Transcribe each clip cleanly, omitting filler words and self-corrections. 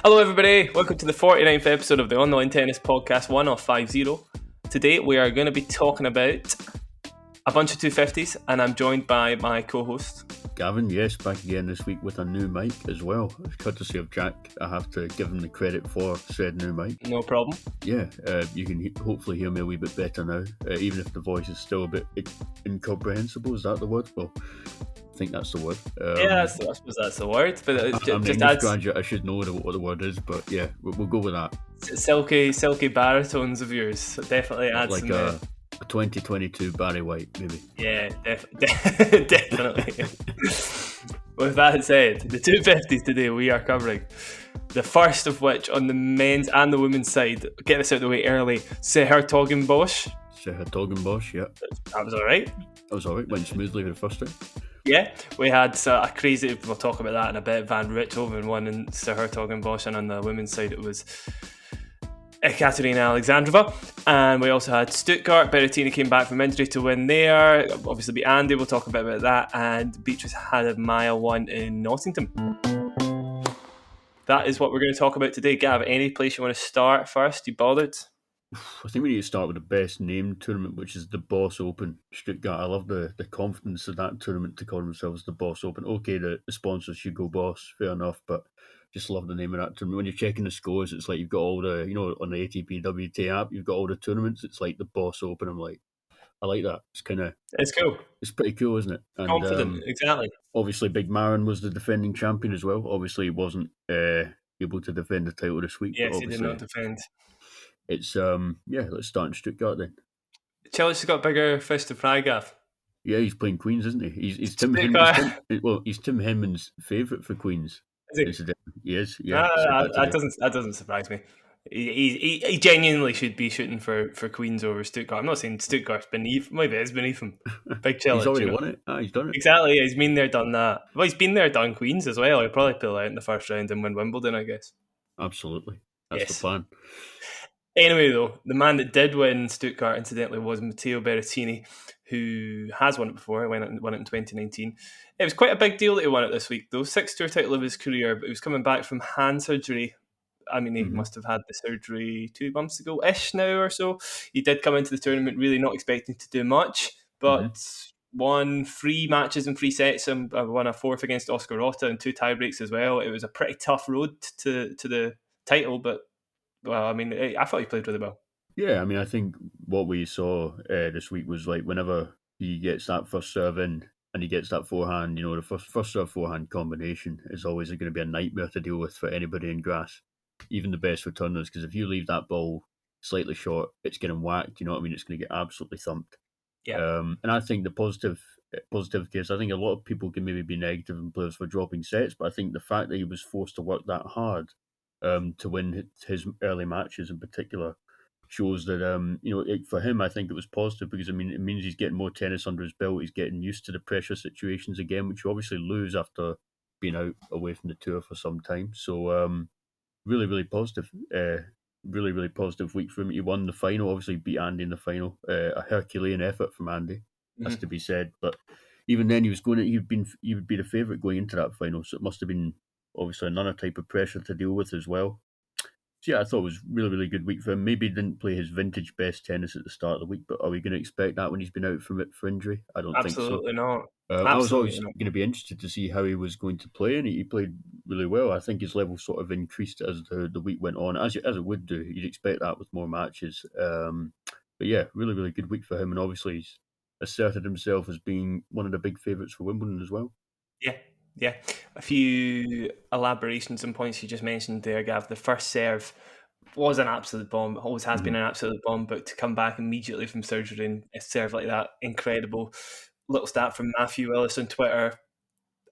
Hello everybody, welcome to the 49th episode of the Online Tennis Podcast 1 of 50. Today we are going to be talking about a bunch of 250s and I'm joined by my co-host Gavin. Yes, back again this week with a new mic as well. Courtesy of Jack, I have to give him the credit for said new mic. No problem. Yeah, you can hopefully hear me a wee bit better now, even if the voice is still a bit incomprehensible. Is that the word? Well, I think that's the word. I suppose that's the word, but I'm just an English adds graduate, I should know what the word is, but yeah, we'll go with that. silky baritones of yours. Definitely adds Like some... a 2022 Barry White, maybe. Yeah, definitely. With that said, the 250s today we are covering the first of which on the men's and the women's side. Get this out of the way early. Hertogenbosch. Hertogenbosch, yeah. That was alright. That was alright, went smoothly for the first time. Yeah, we had a crazy, we'll talk about that in a bit, Van Rijthoven won in Hertogenbosch, and on the women's side it was Ekaterina Alexandrova, and we also had Stuttgart. Berrettini came back from injury to win there. Obviously beat Andy, we'll talk about that, and Beatriz Haddad Maia won in Nottingham. That is what we're going to talk about today. Gav, any place you want to start first? You bothered? I think we need to start with the best named tournament, which is the Boss Open Stuttgart. I love the confidence of that tournament to call themselves the Boss Open. Okay, the sponsors should go Boss, fair enough, but just love the name of that tournament. When you're checking the scores, it's like you've got all the, on the ATP WTA app, you've got all the tournaments. It's like the Boss Open. I'm like, I like that. It's cool. It's pretty cool, isn't it? And, confident, exactly. Obviously, Big Marin was the defending champion as well. Obviously, he wasn't able to defend the title this week. Yes, he did not defend. It's let's start in Stuttgart then. Chelsea's got bigger fish to fry, Gav. Yeah, he's playing Queens, isn't he? He's Tim Henman's favourite for Queens. Is he? He is. Yeah. That doesn't surprise me. He genuinely should be shooting for Queens over Stuttgart. I'm not saying Stuttgart's beneath. Maybe it's beneath him. Big challenge. He's already won it. He's done it. Exactly. He's been there, done that. Well, he's been there, done Queens as well. He'll probably pull out in the first round and win Wimbledon, I guess. Absolutely. That's the plan. Anyway, though, the man that did win Stuttgart, incidentally, was Matteo Berrettini, who has won it before. He won it in 2019. It was quite a big deal that he won it this week, though. 6th tour title of his career, but he was coming back from hand surgery. I mean, he must have had the surgery 2 months ago-ish now or so. He did come into the tournament really not expecting to do much, but won 3 matches in 3 sets and won a 4th against Oscar Rota and 2 tiebreaks as well. It was a pretty tough road to the title, but well, I mean, I thought he played really well. Yeah, I mean, I think what we saw this week was like whenever he gets that first serve in and he gets that forehand, the first serve forehand combination is always going to be a nightmare to deal with for anybody in grass, even the best returners, because if you leave that ball slightly short, it's getting whacked, you know what I mean? It's going to get absolutely thumped. Yeah. And I think the positive case, I think a lot of people can maybe be negative on players for dropping sets, but I think the fact that he was forced to work that hard to win his early matches in particular shows that, for him, I think it was positive because, I mean, it means he's getting more tennis under his belt. He's getting used to the pressure situations again, which you obviously lose after being out away from the tour for some time. So, really, really positive. Really, really positive week for him. He won the final, obviously beat Andy in the final. A Herculean effort from Andy, has to be said. But even then, he would be the favourite going into that final. So it must have been obviously another type of pressure to deal with as well. So yeah, I thought it was really, really good week for him. Maybe he didn't play his vintage best tennis at the start of the week, but are we going to expect that when he's been out from it for injury? I don't think so. Absolutely not. I was always going to be interested to see how he was going to play, and he played really well. I think his level sort of increased as the week went on, as it would do. You'd expect that with more matches. But yeah, really, really good week for him, and obviously he's asserted himself as being one of the big favourites for Wimbledon as well. Yeah. A few elaborations and points you just mentioned there, Gav. The first serve was an absolute bomb. It always has been an absolute bomb, but to come back immediately from surgery and a serve like that, incredible. Little stat from Matthew Willis on Twitter.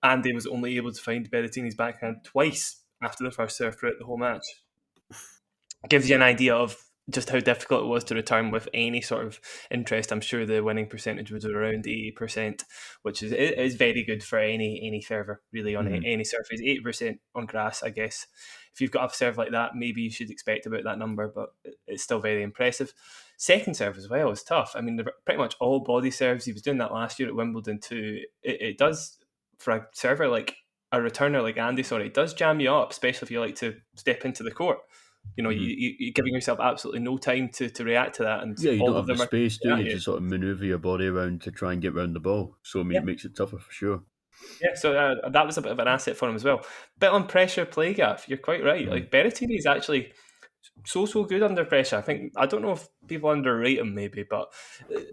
Andy was only able to find Berrettini's backhand twice after the first serve throughout the whole match. Gives you an idea of just how difficult it was to return with any sort of interest. I'm sure the winning percentage was around 80%, which is very good for any server, really, on any surface. 80% on grass, I guess. If you've got a serve like that, maybe you should expect about that number, but it's still very impressive. Second serve as well is tough. I mean, pretty much all body serves. He was doing that last year at Wimbledon too. It does, for a server like a returner like Andy, it does jam you up, especially if you like to step into the court. You're giving yourself absolutely no time to react to that, and Yeah, you don't all of have the them are space, do at you, you. to sort of manoeuvre your body around to try and get around the ball. So, I mean, Yeah, it makes it tougher for sure. yeah. So that was a bit of an asset for him as well. Bit on pressure play, Gav. You're quite right. Mm. Like Berrettini is actually so good under pressure. I don't know if people underrate him maybe, but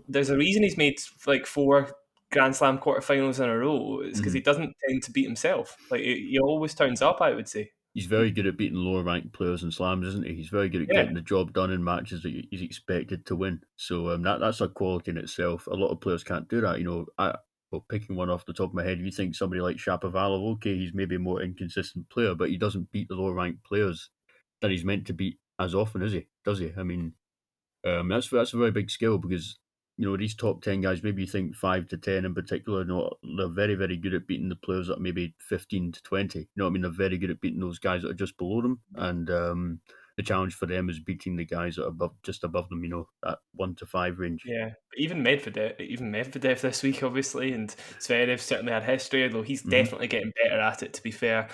there's a reason he's made like 4 Grand Slam quarterfinals in a row. It's because he doesn't tend to beat himself. Like he always turns up, I would say. He's very good at beating lower ranked players in slams, isn't he? He's very good at Yeah, getting the job done in matches that he's expected to win. So that's a quality in itself. A lot of players can't do that. Well, picking one off the top of my head, you think somebody like Shapovalov, okay, he's maybe a more inconsistent player, but he doesn't beat the lower ranked players that he's meant to beat as often, is he? Does he? I mean, that's a very big skill because these top 10 guys. Maybe you think 5 to 10 in particular. They're very very good at beating the players that are maybe 15 to 20. I mean, they're very good at beating those guys that are just below them, and the challenge for them is beating the guys that are just above them. That 1 to 5 range. yeah. But even Medvedev this week, obviously, and Zverev certainly had history, although he's definitely getting better at it, to be fair.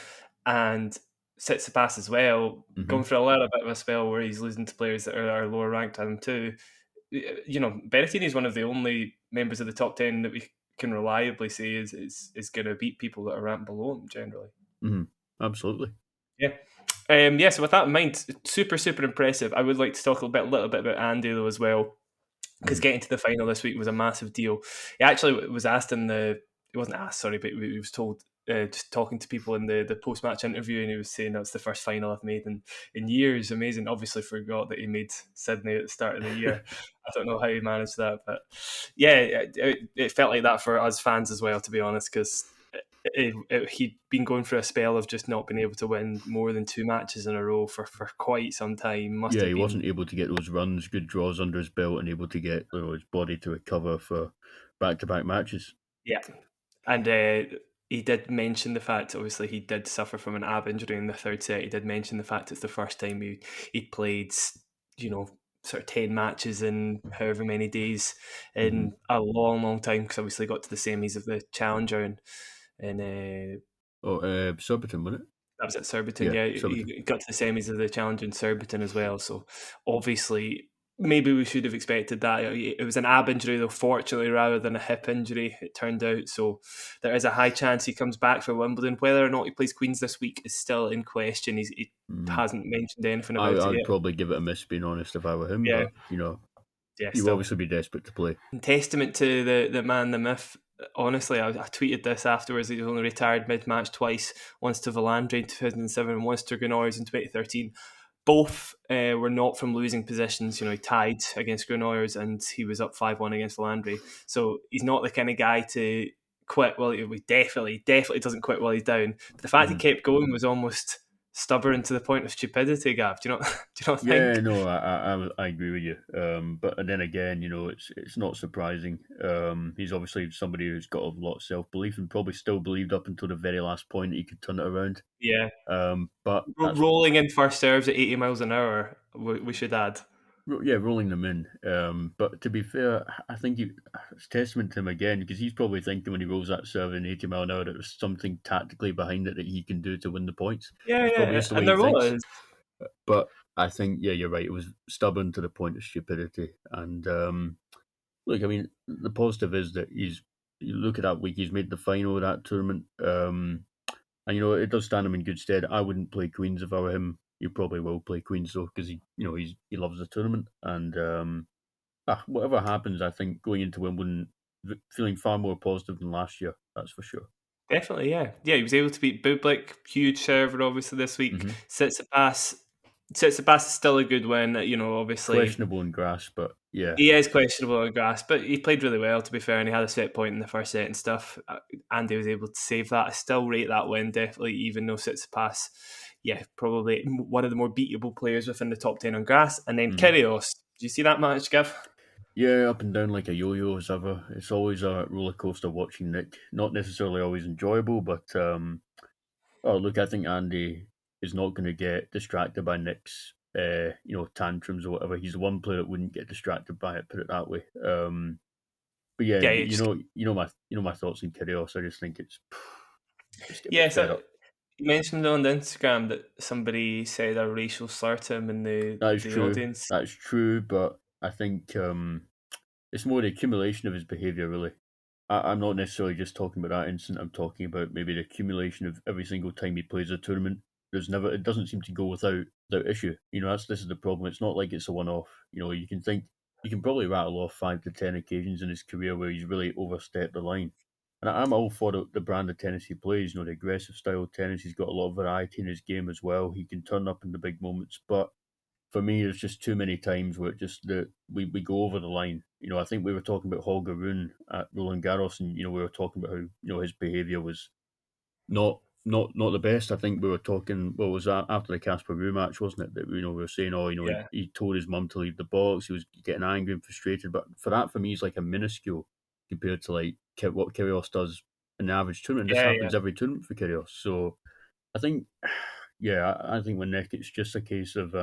And Tsitsipas as well, going for a little bit of a spell where he's losing to players that are lower ranked than him too. Berrettini is one of the only members of the top 10 that we can reliably say is going to beat people that are ranked below him generally. Absolutely. Yeah. So with that in mind, super impressive. I would like to talk a little bit about Andy though as well, because getting to the final this week was a massive deal. He actually was asked he wasn't asked, sorry, but he was told, just talking to people in the post-match interview, and he was saying that's the first final I've made in years. Amazing. Obviously forgot that he made Sydney at the start of the year. I don't know how he managed that, but yeah, it felt like that for us fans as well, to be honest, because he'd been going through a spell of just not being able to win more than 2 matches in a row for quite some time. He wasn't able to get those runs, good draws under his belt, and able to get his body to recover for back-to-back matches. Yeah, and he did mention the fact, obviously, he did suffer from an ab injury in the third set. He did mention the fact it's the first time he'd played, sort of 10 matches in however many days in a long time, because obviously got to the semis of the Challenger and Surbiton, wasn't it? that was at Surbiton, yeah. Surbiton. He got to the semis of the Challenger in Surbiton as well. So obviously, maybe we should have expected that. It was an ab injury, though, fortunately, rather than a hip injury, it turned out. So there is a high chance he comes back for Wimbledon. Whether or not he plays Queens this week is still in question. He hasn't mentioned anything about it yet. I'd probably give it a miss, being honest, if I were him. Yeah. But, Yeah, you'd obviously be desperate to play. In testament to the man, the myth. Honestly, I tweeted this afterwards. He only retired mid-match twice, once to Valandre in 2007 and once to Granollers in 2013. Both were not from losing positions. He tied against Granollers and he was up 5-1 against Valandre. So he's not the kind of guy to quit. Well, he definitely doesn't quit while he's down. But the fact he kept going was almost stubborn to the point of stupidity, Gav. Do you not think? Yeah, no, I agree with you. But then again, it's not surprising. He's obviously somebody who's got a lot of self-belief and probably still believed up until the very last point that he could turn it around. Yeah. But rolling in first serves at 80 miles an hour, we should add. Yeah, rolling them in. But to be fair, I think it's testament to him again, because he's probably thinking when he rolls that serve in 80 mile an hour that there's something tactically behind it that he can do to win the points. Yeah, and there was. But I think, you're right. It was stubborn to the point of stupidity. And look, I mean, the positive is that you look at that week, he's made the final of that tournament. And it does stand him in good stead. I wouldn't play Queens if I were him. You probably will play Queens though, because he loves the tournament, and whatever happens, I think going into Wimbledon feeling far more positive than last year. That's for sure. Definitely, yeah. He was able to beat Bublik, huge server obviously this week. Tsitsipas is still a good win. Obviously questionable in grass, but yeah, he is questionable on grass, but he played really well, to be fair, and he had a set point in the first set and stuff. Andy was able to save that. I still rate that win, definitely, even though Tsitsipas, probably one of the more beatable players within the top 10 on grass. And then Kyrgios, do you see that match, Gav? Yeah, up and down like a yo-yo as ever. It's always a roller coaster watching Nick. Not necessarily always enjoyable, but look, I think Andy is not going to get distracted by Nick's tantrums or whatever. He's the one player that wouldn't get distracted by it, put it that way. But yeah, my thoughts on Kyrgios. I just think it's Just get a Yeah, bit fed so up. you mentioned on the Instagram that somebody said a racial slur to him in That is the true. audience. That's true, but I think it's more the accumulation of his behaviour, really. I'm not necessarily just talking about that incident. I'm talking about maybe the accumulation of every single time he plays a tournament. It doesn't seem to go without issue. This is the problem. It's not like it's a one off. You can probably rattle off 5 to 10 occasions in his career where he's really overstepped the line. And I'm all for the brand of tennis he plays. The aggressive style of tennis. He's got a lot of variety in his game as well. He can turn up in the big moments, but for me, there's just too many times where we go over the line. I think we were talking about Holger Rune at Roland Garros, and we were talking about how his behaviour was not the best. I think we were talking. Well, it was after the Casper Ruud match, wasn't it? That we were saying, Yeah, he told his mum to leave the box. He was getting angry and frustrated. But for me, he's like a minuscule compared to like what Kyrgios does in the average tournament. This yeah. happens every tournament for Kyrgios. So I think, yeah, I think with Nick, it's just a case of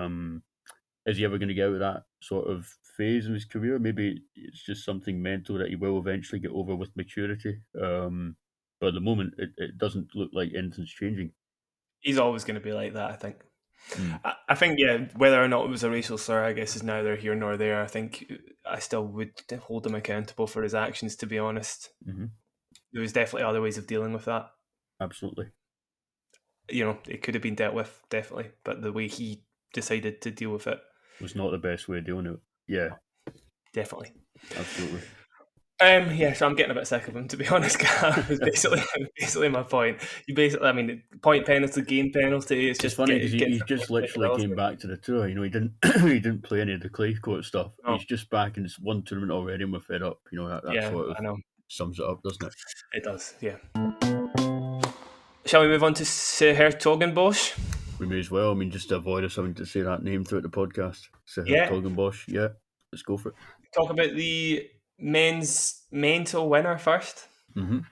is he ever going to get out of that sort of phase in his career? Maybe it's just something mental that he will eventually get over with maturity. But at the moment, it doesn't look like anything's changing. He's always going to be like that, I think. Mm. I think, yeah, whether or not it was a racial slur, I guess, is neither here nor there. I think I still would hold him accountable for his actions, to be honest. Hmm. There was definitely other ways of dealing with that. Absolutely. It could have been dealt with, definitely, but the way he decided to deal with it, Was not the best way of doing it. Yeah, definitely. absolutely. Yeah, so I'm getting a bit sick of him, to be honest. Is basically my point. I mean, point penalty, game penalty. It's It's just funny because getting he just literally came back to the tour. He didn't he didn't play any of the clay court stuff. Oh, He's just back in this one tournament already, and we're fed up. That yeah, sort of I know sums it up, doesn't it? it does. Yeah. Shall we move on to Hertogenbosch? We may as well. I mean, just to avoid us having to say that name throughout the podcast. Sahir Yeah. Togenbosch. Yeah, let's go for it. Talk about the men's mental winner first. Hmm. Do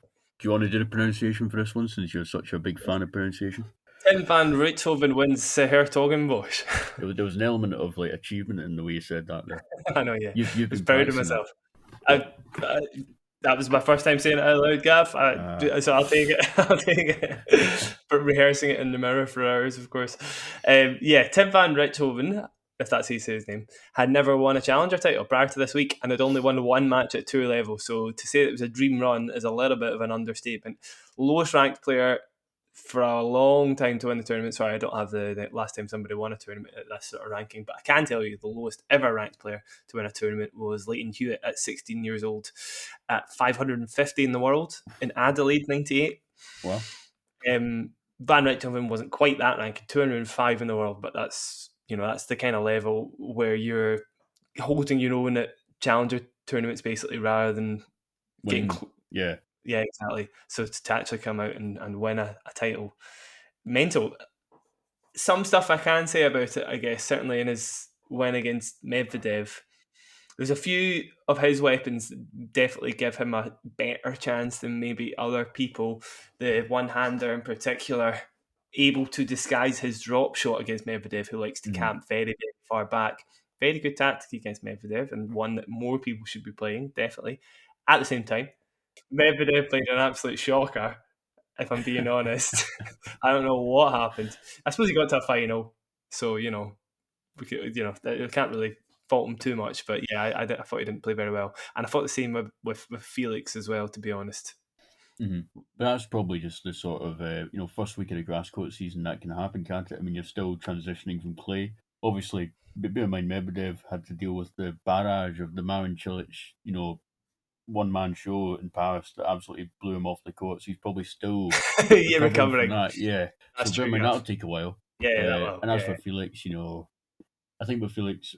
you want to do the pronunciation for this one, since you're such a big fan of pronunciation? Tim van Rijthoven wins Hertogenbosch. There was an element of like achievement in the way you said that. There, I know, yeah. you've I was been proud of practicing that. myself. I, that was my first time saying it out loud, Gav. So I'll take it. I'll take it. But rehearsing it in the mirror for hours, of course. Yeah, Tim van Rijthoven, if that's how you say his name, had never won a challenger title prior to this week and had only won one match at tour level. So to say it was a dream run is a little bit of an understatement. Lowest ranked player for a long time to win the tournament. Sorry, I don't have the last time somebody won a tournament at this sort of ranking, but I can tell you the lowest ever ranked player to win a tournament was Leighton Hewitt at 16 years old at 550 in the world in Adelaide 98. Wow. Van Rijthoven wasn't quite that ranking, 205 in the world, but that's the kind of level where you're holding your own at challenger tournaments basically rather than getting Yeah. yeah, exactly. So to actually come out and win a title, mental. Some stuff I can say about it, I guess, certainly in his win against Medvedev. There's a few of his weapons that definitely give him a better chance than maybe other people. The one-hander in particular, able to disguise his drop shot against Medvedev, who likes to camp very, very far back. Very good tactic against Medvedev, and one that more people should be playing, definitely. At the same time, Medvedev played an absolute shocker, if I'm being honest. I don't know what happened. I suppose he got to a final, so we can't really fault him too much. But yeah, I thought he didn't play very well, and I thought the same with Felix as well. To be honest, Mm-hmm. But that's probably just the sort of first week of the grass court season that can happen, can't it? I mean, you're still transitioning from clay. Obviously, but bear in mind Medvedev had to deal with the barrage of the Marin Cilic, one-man show in Paris that absolutely blew him off the court. So he's probably still yeah, recovering recovering. from that. Yeah, That's so bear in true. mind Yeah, that'll take a while. that will. And as for Felix, I think with Felix,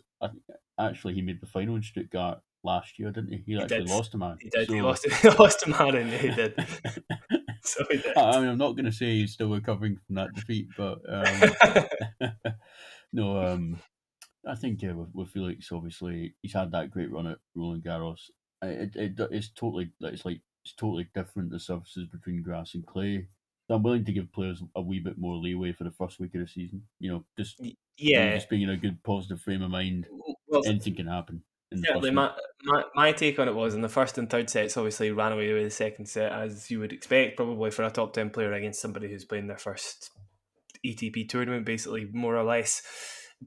actually he made the final in Stuttgart last year, didn't he? He actually lost a man. He did. So... He lost a man, and he did. So he did. I mean, I'm not going to say he's still recovering from that defeat, but no. I think with Felix, obviously, he's had that great run at Roland Garros. It's totally different, the surfaces between grass and clay. So I'm willing to give players a wee bit more leeway for the first week of the season. Just Yeah. just being in a good positive frame of mind. Well, Anything can happen. in the first Certainly, match. my take on it was in the first and third sets, obviously ran away with the second set, as you would expect, probably for a top 10 player against somebody who's playing their first ATP tournament, basically, more or less.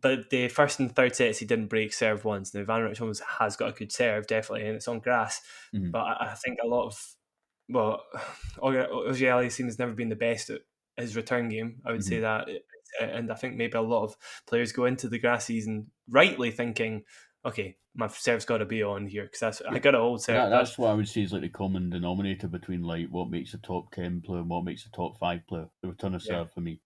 But the first and third sets, he didn't break serve once. Now, Van Rijthoven has got a good serve, definitely, and it's on grass. Mm-hmm. But I think a lot of, well, Auger seems never been the best at his return game. I would say that. And I think maybe a lot of players go into the grass season rightly thinking, okay, my serve's got to be on here because I got to hold serve. That's what I would say is like the common denominator between like what makes a top 10 player and what makes a top 5 player. The return of serve for me.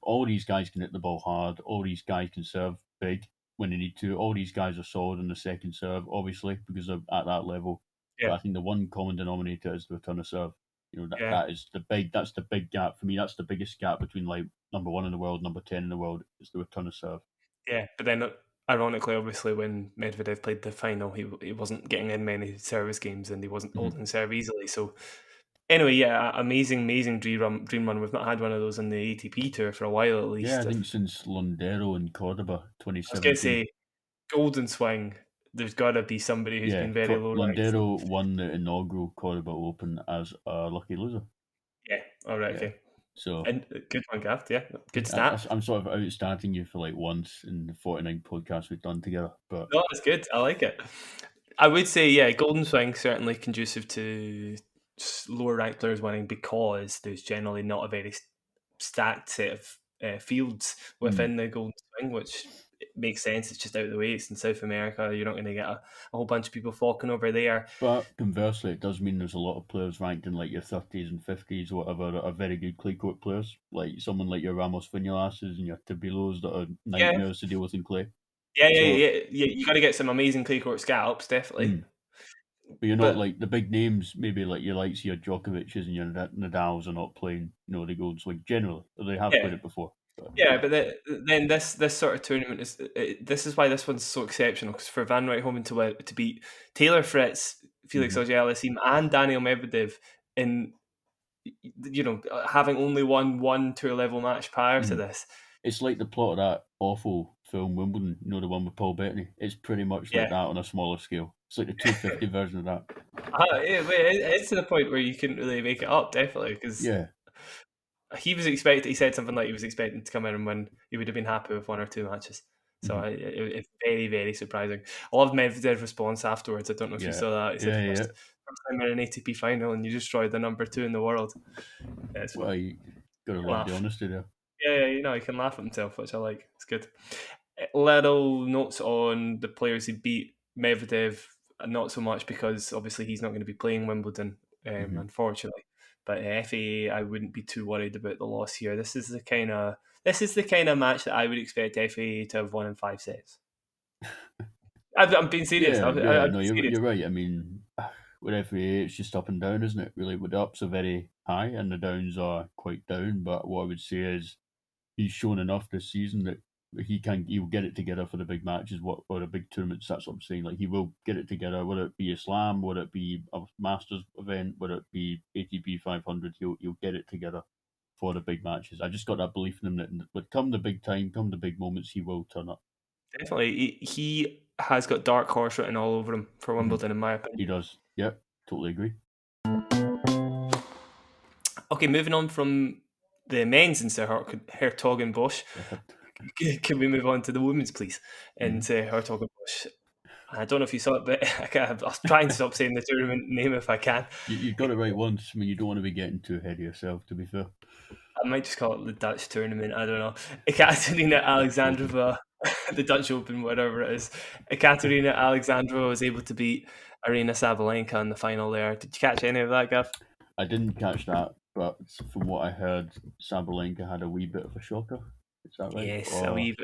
All these guys can hit the ball hard. All these guys can serve big when they need to. All these guys are solid in the second serve, obviously, because they're at that level. Yeah. But I think the one common denominator is the return of serve. That's the big gap for me. That's the biggest gap between like number 1 in the world, number 10 in the world is the return of serve. Yeah, but then ironically, obviously, when Medvedev played the final, he wasn't getting in many service games and he wasn't holding serve easily. So anyway, yeah, amazing dream run. We've not had one of those on the ATP tour for a while at least. Yeah, I think since Londero in Cordoba 2017. I was going to say, Golden Swing, there's got to be somebody who's been very low ranked. Londero won the inaugural Cordoba Open as a lucky loser. Yeah, all right, okay. So, and good one, Gav. Yeah, good stat. I'm sort of outstarting you for like once in the 49 podcasts we've done together. But no, that's good. I like it. I would say, yeah, Golden Swing certainly conducive to lower ranked players winning because there's generally not a very stacked set of fields within the Golden Swing, which makes sense. It's just out of the way. It's in South America. You're not going to get a whole bunch of people flocking over there. But conversely, it does mean there's a lot of players ranked in like your 30s and 50s, whatever, that are very good clay court players. Like someone like your Ramos Vinalas's and your Tabilos that are nightmares to deal with in clay. Yeah. You got to get some amazing clay court scalps, definitely. But you're not like the big names, maybe like your likes, your Djokovic's and your Nadals are not playing, the Golden Swing generally. They have played it before. But then this sort of tournament this is why this one's so exceptional, because for Van Rijthoven to beat Taylor Fritz, Felix Auger-Aliassime and Daniel Medvedev in having only won one tour level match prior to this. It's like the plot of that awful film Wimbledon, the one with Paul Bettany. It's pretty much like that on a smaller scale. It's like the 250 version of that. It's to the point where you couldn't really make it up, definitely, because he said something like he was expecting to come in and win. He would have been happy with one or two matches. So it's very, very surprising. I love Medvedev's response afterwards. I don't know if you saw that. He said, first time in an ATP final and you destroyed the number 2 in the world. Well, you got to love the honesty there. Yeah, he can laugh at himself, which I like. It's good. Little notes on the players he beat. Medvedev, not so much because obviously he's not going to be playing Wimbledon, unfortunately. But FAA, I wouldn't be too worried about the loss here. This is the kind of match that I would expect FAA to have won in 5 sets. I'm being serious. You're right. I mean, with FAA, it's just up and down, isn't it? Really, with the ups are very high and the downs are quite down. But what I would say is he's shown enough this season that he'll get it together for the big matches, or the big tournaments. That's what I'm saying. Like he will get it together, whether it be a Slam, whether it be a Masters event, whether it be ATP 500. He'll get it together for the big matches. I just got that belief in him that come the big time, come the big moments, he will turn up. Definitely, he has got dark horse written all over him for Wimbledon, in my opinion. He does. Yep, totally agree. Okay, moving on from the men's in Hertogenbosch. Can we move on to the women's, please? In Hertogenbosch. I don't know if you saw it, but I'll try and stop saying the tournament name if I can. You got it right once. I mean, you don't want to be getting too ahead of yourself, to be fair. I might just call it the Dutch tournament. I don't know. Ekaterina Alexandrova, the Dutch Open, whatever it is. Ekaterina Alexandrova was able to beat Aryna Sabalenka in the final there. Did you catch any of that, Gav? I didn't catch that, but from what I heard, Sabalenka had a wee bit of a shocker. Is that right? Yes, a wee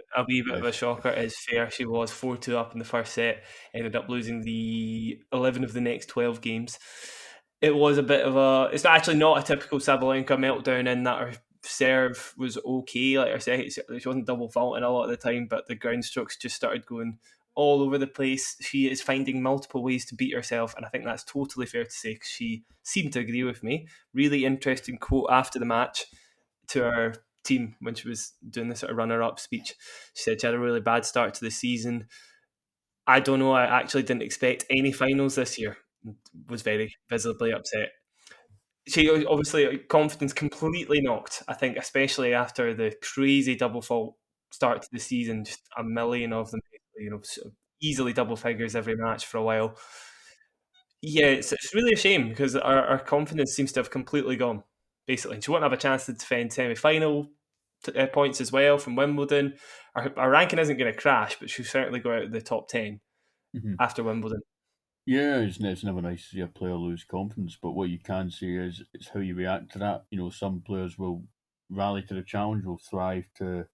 bit of a shocker. It's fair. She was 4-2 up in the first set, ended up losing the 11 of the next 12 games. It was a bit of it's actually not a typical Sabalenka meltdown in that her serve was okay. Like her second, she wasn't double faulting a lot of the time, but the ground strokes just started going all over the place. She is finding multiple ways to beat herself, and I think that's totally fair to say because she seemed to agree with me. Really interesting quote after the match to her team when she was doing the sort of runner-up speech. She said she had a really bad start to the season. I don't know. I actually didn't expect any finals this year. Was very visibly upset. She obviously confidence completely knocked. I think, especially after the crazy double fault start to the season, just a million of them, sort of easily double figures every match for a while. Yeah, it's really a shame because our confidence seems to have completely gone. Basically, she won't have a chance to defend semi-final points as well from Wimbledon. Our ranking isn't going to crash, but she'll certainly go out of the top 10 after Wimbledon. Yeah, it's never nice to see a player lose confidence, but what you can say is it's how you react to that. Some players will rally to the challenge, will thrive to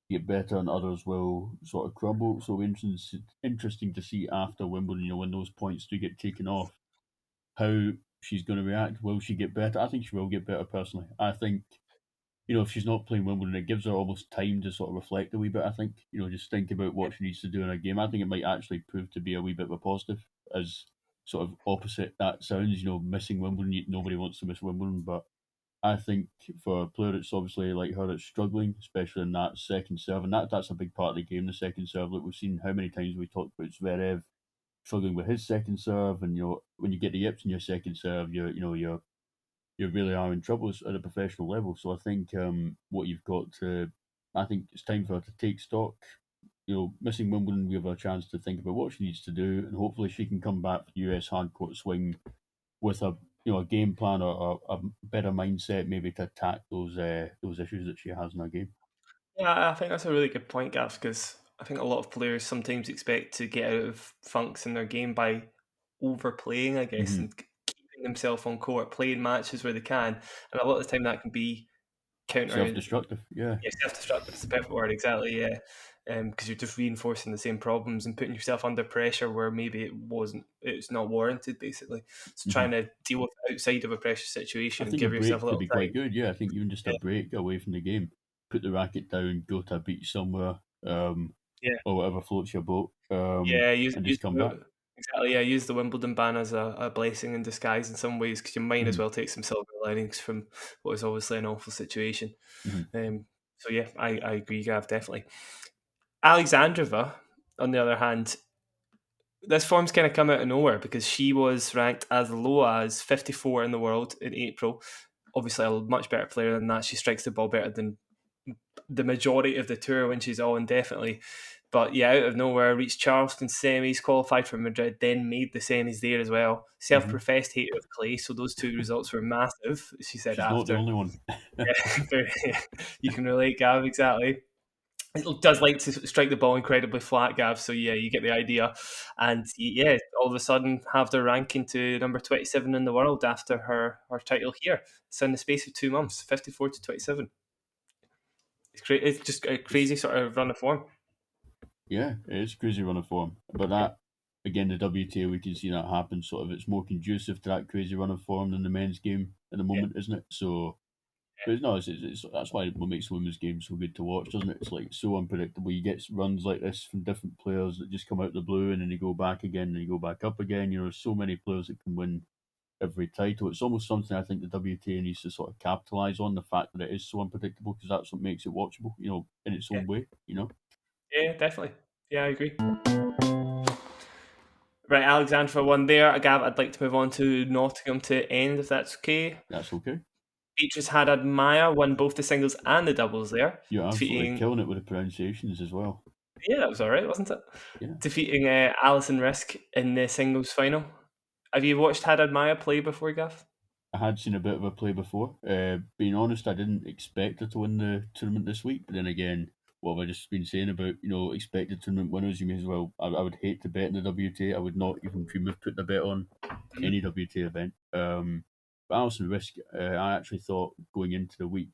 get better, and others will sort of crumble. So interesting to see after Wimbledon, when those points do get taken off, how she's going to react. Will she get better? I think she will get better personally. I think, if she's not playing Wimbledon, it gives her almost time to sort of reflect a wee bit. I think, just think about what she needs to do in a game. I think it might actually prove to be a wee bit of a positive, as sort of opposite that sounds, missing Wimbledon. Nobody wants to miss Wimbledon, but I think for a player that's obviously like her that's struggling, especially in that second serve, and that's a big part of the game, the second serve. Look, we've seen how many times we talked about Zverev struggling with his second serve, and when you get the yips in your second serve, you really are in trouble at a professional level. So I think what you've got to, I think it's time for her to take stock. Missing Wimbledon, we have a chance to think about what she needs to do, and hopefully she can come back for the US hardcourt swing with a game plan or a better mindset, maybe to attack those issues that she has in her game. Yeah, I think that's a really good point, Gav, because I think a lot of players sometimes expect to get out of funks in their game by overplaying, I guess, and keeping themselves on court, playing matches where they can. And a lot of the time that can be Self-destructive, yeah. Yeah, self-destructive is the perfect word, exactly, yeah. Because you're just reinforcing the same problems and putting yourself under pressure where maybe it's not warranted, basically. So trying to deal with it outside of a pressure situation I and think a give yourself break a could little be time. quite good. Yeah, I think even just a break away from the game, put the racket down, go to a beach somewhere, Yeah. or whatever floats your boat, Yeah, use and use just come back. the exactly, yeah, use the Wimbledon ban as a blessing in disguise in some ways because you might as Mhm, well take some silver linings from what is obviously an awful situation. mhm, So yeah, I agree, Gav, definitely. Alexandrova, on the other hand, this form's kind of come out of nowhere because she was ranked as low as 54 in the world in April. Obviously, a much better player than that. She strikes the ball better than the majority of the tour when she's on, definitely. But yeah, out of nowhere, reached Charleston semis, qualified for Madrid, then made the semis there as well. mhm. Self-professed hater of clay, so those two results were massive, she said She's not the after. only one. Yeah, you can relate, Gav, exactly. It does like to strike the ball incredibly flat, Gav. So yeah, you get the idea. And yeah, all of a sudden have their ranking to number 27 in the world after her title here. So in the space of 2 months, 54 to 27. It's just a It's crazy sort of run of form. Yeah, it is crazy run of form. But that, again, the WTA, we can see that happen. Sort of, it's more conducive to that crazy run of form than the men's game at the Yeah, moment, isn't it? So, but no, that's why what makes the women's game so good to watch, doesn't it? It's like so unpredictable. You get runs like this from different players that just come out of the blue and then they go back again and they go back up again. There's so many players that can win every title. It's almost something I think the WTA needs to sort of capitalise on, the fact that it is so unpredictable, because that's what makes it watchable, in its yeah, own way. yeah, definitely. Yeah, I agree. Right, Alexandra won there. Gav, I'd like to move on to Nottingham to end, if that's okay. That's okay. Beatriz Haddad Maia won both the singles and the doubles there, You're absolutely defeating. killing it with the pronunciations as well. Yeah, that was all right, wasn't it? Yeah. Defeating Alison Riske in the singles final. Have you watched Haddad Maia play before, Gav? I had seen a bit of her play before. Being honest, I didn't expect her to win the tournament this week. But then again, what have I just been saying about, expected tournament winners? You may as well. I would hate to bet in the WTA. I would not even dream of putting a bet on any WTA event. But Alison Risk, I actually thought going into the week,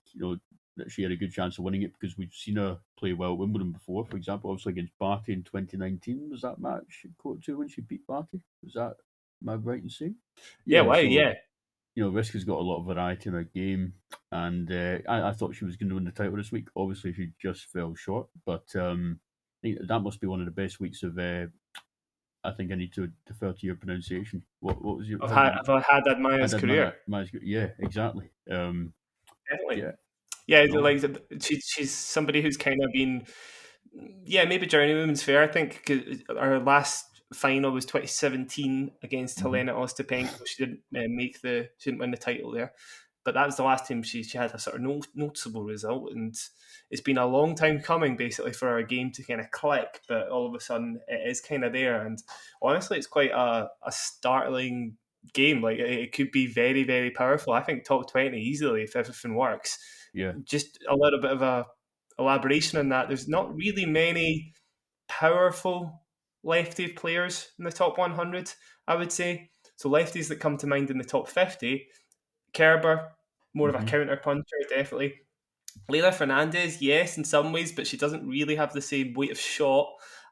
that she had a good chance of winning it, because we've seen her play well at Wimbledon before. For example, obviously against Barty in 2019. Was that match court 2 when she beat Barty? Was that, am I right in saying? Yeah, Yeah, wow, so yeah. Risk has got a lot of variety in her game, and I thought she was going to win the title this week. Obviously, she just fell short, but I think that must be one of the best weeks of. I think I need to defer to your pronunciation. What was your? How did you? Of Haddad I Maia's did my career, my yeah, exactly. definitely. Yeah, Yeah, no, like she's somebody who's kind of been Yeah, maybe journeyman's fair. I think 'cause our last final was 2017 against Helena Ostapenko. She didn't she didn't win the title there, but that was the last time she had a sort of noticeable result, and it's been a long time coming basically for our game to kind of click. But all of a sudden, it is kind of there, and honestly, it's quite a startling game. Like it could be very very powerful. I think top 20 easily if everything works. Yeah. Just a little bit of a elaboration on that. There's not really many powerful lefty players in the top 100, I would say. So lefties that come to mind in the top 50, Kerber, more of a counter puncher, definitely. Leila Fernandez, yes, in some ways, but she doesn't really have the same weight of shot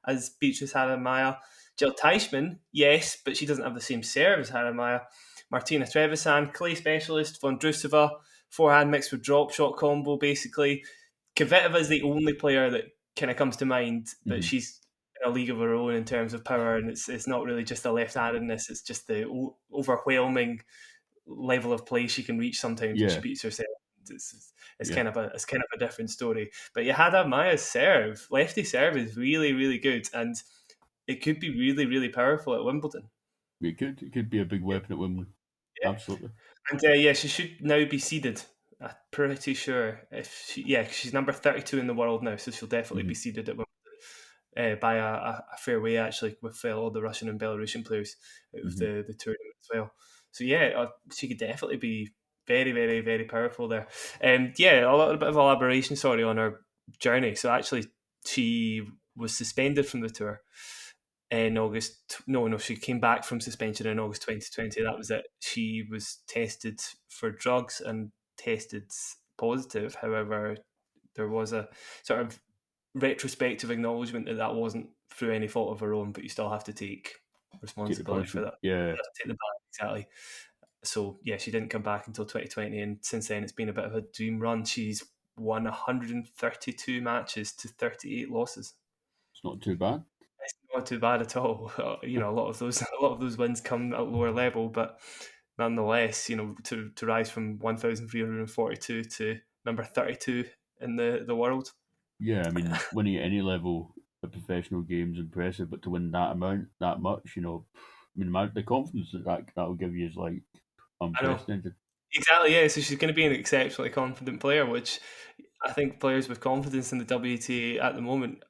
as Beatriz Haddad Maia. Jill Teichmann, yes, but she doesn't have the same serve as Haddad Maia. Martina Trevisan, clay specialist, Vondrousova, forehand mixed with drop shot combo, basically. Kvitova is the only player that kind of comes to mind, but she's in a league of her own in terms of power, and it's not really just the left-handedness; it's just the overwhelming level of play she can reach sometimes when she beats herself. It's kind of a different story. But you had Maya's serve, lefty serve is really really good, and it could be really really powerful at Wimbledon. It could be a big weapon at Wimbledon. Yeah. Absolutely. And she should now be seeded. I'm pretty sure she's number 32 in the world now, so she'll definitely be seeded at Wimbledon by a fair way, actually, with all the Russian and Belarusian players out of the tournament as well. So she could definitely be very, very, very powerful there. A little bit of elaboration, sorry, on her journey. So actually, she was suspended from the tour in August. No, she came back from suspension in August 2020. That was it. She was tested for drugs and tested positive. However, there was a sort of retrospective acknowledgement that wasn't through any fault of her own, but you still have to take responsibility for that. Yeah. You have to take the back, exactly. So she didn't come back until 2020, and since then it's been a bit of a dream run. She's won 132 matches to 38 losses. It's not too bad. It's not too bad at all. A lot of those wins come at lower level, but nonetheless, to rise from 1,342 to number 32 in the world. Yeah, I mean, winning at any level of professional game is impressive, but to win that amount, that much, I mean, the confidence that will give you is like unprecedented. Exactly, yeah. So she's going to be an exceptionally confident player, which I think players with confidence in the WTA at the moment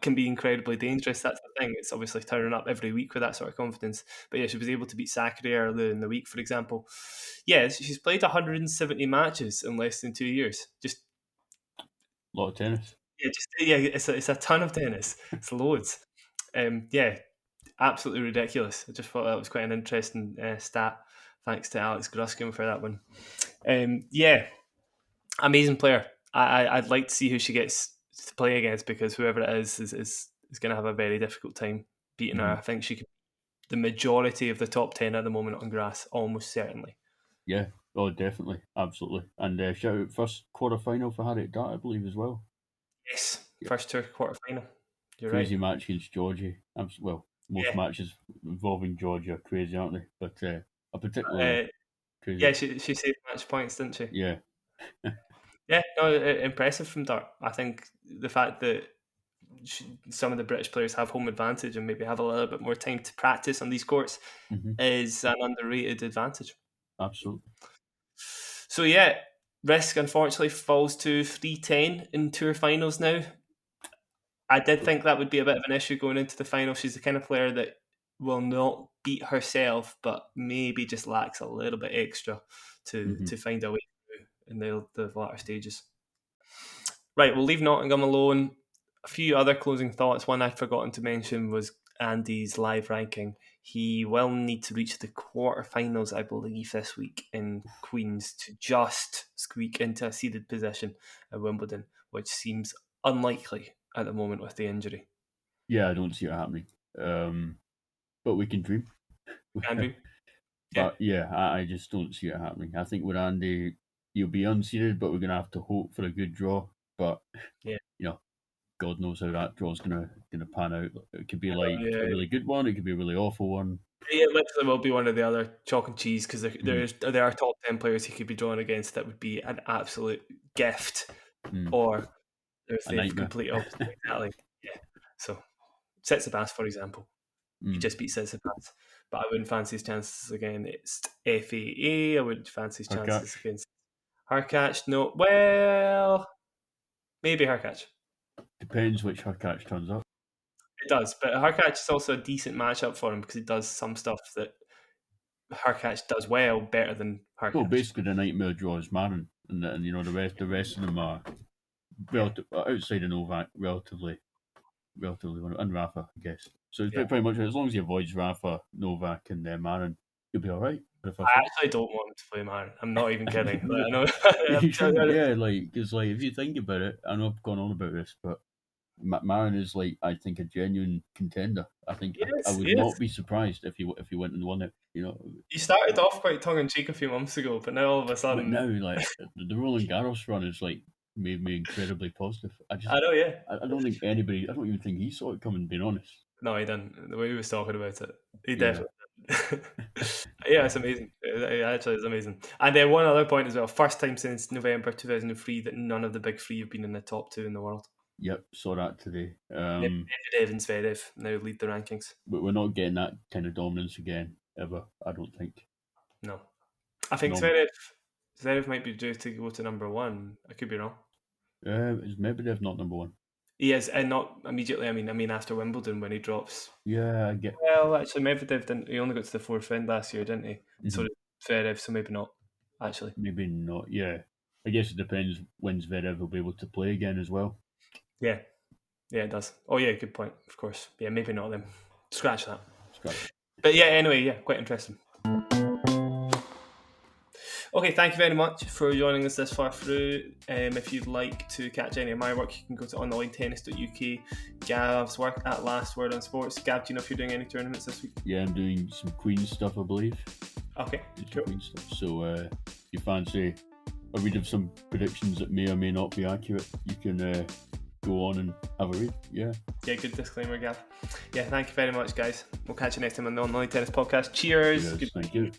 can be incredibly dangerous. That's the thing. It's obviously turning up every week with that sort of confidence. But she was able to beat Sakkari earlier in the week, for example. Yeah, she's played 170 matches in less than 2 years. Just a lot of tennis. It's a ton of tennis. It's loads. Absolutely ridiculous. I just thought that was quite an interesting stat. Thanks to Alex Gruskin for that one. Amazing player. I'd like to see who she gets to play against, because whoever it is going to have a very difficult time beating her. I think she could the majority of the top 10 at the moment on grass, almost certainly. Yeah, oh, definitely, absolutely. And shout out first quarter-final for Harriet Dart, I believe, as well. Yes, first tour quarter-final. You're crazy right. match against Georgia. Most matches involving Georgia are crazy, aren't they? But a particularly crazy. Yeah, she saved match points, didn't she? Yeah. Impressive from Dart. I think the fact that some of the British players have home advantage and maybe have a little bit more time to practice on these courts is an underrated advantage. Absolutely. So Riske unfortunately falls to 3-10 in tour finals now. I did think that would be a bit of an issue going into the final. She's the kind of player that will not beat herself, but maybe just lacks a little bit extra to find a way through in the latter stages. Right, we'll leave Nottingham alone. A few other closing thoughts. One I'd forgotten to mention was Andy's live ranking. He will need to reach the quarterfinals, I believe, this week in Queen's to just squeak into a seeded position at Wimbledon, which seems unlikely at the moment with the injury. Yeah, I don't see it happening. But we can dream. Can we? But I just don't see it happening. I think with Andy, he'll be unseeded, but we're going to have to hope for a good draw. But God knows how that draw's gonna pan out. It could be a really good one. It could be a really awful one. It literally will be one of the other chalk and cheese, because there are top 10 players he could be drawn against that would be an absolute gift, or there's the complete opposite. Exactly. So, Tsitsipas, for example, he just beat Tsitsipas, but I wouldn't fancy his chances against FAA. I wouldn't fancy his chances Hurkacz. against Hurkacz. No, well, maybe Hurkacz. Depends which Hurkacz turns up. It does, but Hurkacz is also a decent matchup for him because he does some stuff that Hurkacz does well, better than Hurkacz. Well, basically the nightmare draw is Marin, and the rest of them are outside of Novak, relatively, and Rafa, I guess. So it's pretty much as long as he avoids Rafa, Novak, and Marin, you'll be all right. I actually don't want him to play Marin. I'm not even kidding. I know. Because if you think about it, I know I've gone on about this, but Marin is I think a genuine contender. I think I would not be surprised if he went and won it. He started off quite tongue in cheek a few months ago, but now all of a sudden, the Roland Garros run is made me incredibly positive. I know, yeah. I don't think anybody. I don't even think he saw it coming. Being honest. No, he didn't. The way he was talking about it, he definitely. Yeah, it's amazing. It actually is amazing. And then one other point as well: first time since November 2003 that none of the big three have been in the top 2 in the world. Yep, saw that today. Medvedev and Zverev now lead the rankings. But we're not getting that kind of dominance again, ever, I don't think. No. I think Zverev might be due to go to number 1. I could be wrong. Is Medvedev not number 1? He is, and not immediately. I mean after Wimbledon when he drops. Yeah, I get. Well, actually, Medvedev didn't. He only got to the 4th round last year, didn't he? Mm-hmm. So did Zverev, so maybe not. Actually, maybe not. Yeah, I guess it depends when Zverev will be able to play again as well. Yeah, it does. Oh yeah, good point. Of course. Yeah, maybe not then. Scratch that. But yeah, anyway, yeah, quite interesting. Okay, thank you very much for joining us this far through. If you'd like to catch any of my work, you can go to onlinetennis.uk. Gav's work at Last Word on Sports. Gav, do you know if you're doing any tournaments this week? Yeah, I'm doing some Queen's stuff, I believe. Okay, cool. Queen's stuff. So if you fancy a read of some predictions that may or may not be accurate, you can go on and have a read. Yeah, good disclaimer, Gav. Yeah, thank you very much, guys. We'll catch you next time on the Online Tennis Podcast. Cheers. Thank you.